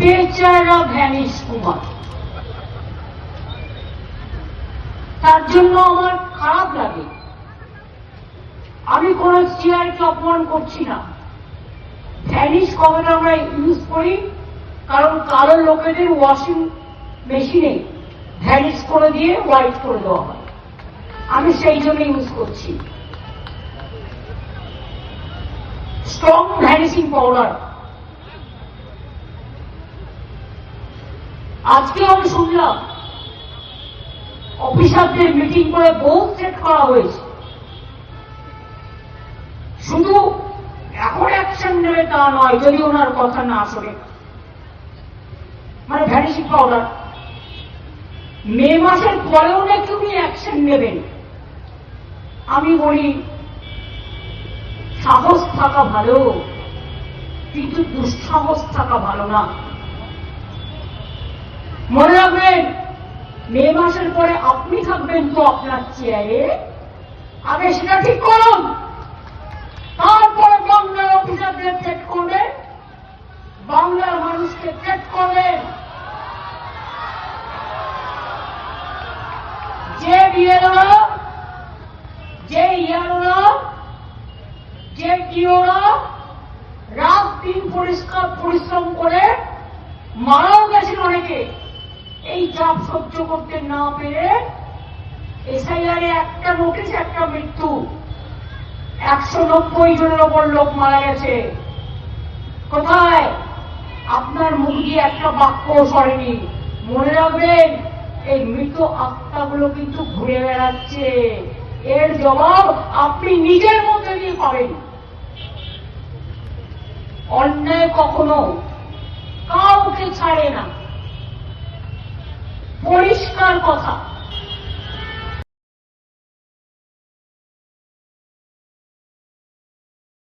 বেচারা ভ্যানিশ কুমার, তার জন্য আমার খারাপ লাগে। আমি কোন চেয়ারকে অপমান করছি না। ভ্যানিশ কথাটা আমরা ইউজ করি কারণ কালো লোকেদের ওয়াশিং মেশিনে ভ্যানিশ করে দিয়ে হোয়াইট করে দেওয়া হয়, আমি সেই জন্য ইউজ করছি। Strong vanishing powder. আজকে আমি শুনলাম অফিসারদের মিটিং করে বহু সেট করা হয়েছে, শুধু এখন অ্যাকশন নেবে তা নয় যদি ওনার কথা না শোনে। মানে ভ্যানিশিং পাউডার মে মাসের পরেও নাকি উনি অ্যাকশন নেবেন। আমি বলি সাহস থাকা ভালো, কিন্তু দুঃসাহস থাকা ভালো না। মনে রাখবেন, মে মাসের পরে আপনি থাকবেন তো আপনার চেয়ারে, আগে সেটা ঠিক করুন, তারপরে বাংলার অফিসারদের চেক করবেন, বাংলার মানুষকে চেক করবেন। যে বিএলওরা, যে ইয়ারোরা, যে টিওরা রাত দিন পরিষ্কার পরিশ্রম করে মারাও গেছেন অনেকে, এই চাপ সহ্য করতে না পেরে এসআইআর একটা নোটিশ, একটা মৃত্যু, 190 জনের ওপর লোক মারা গেছে। কোথায়? আপনার মুখ দিয়ে একটা বাক্য সরেনি। মনে রাখবেন, এই মৃত আত্মাগুলো কিন্তু ঘুরে বেড়াচ্ছে, এর জবাব আপনি নিজের মধ্যে দিয়ে পাবেন। অন্যায় কখনো কাউকে ছাড়ে না, পরিষ্কার কথা।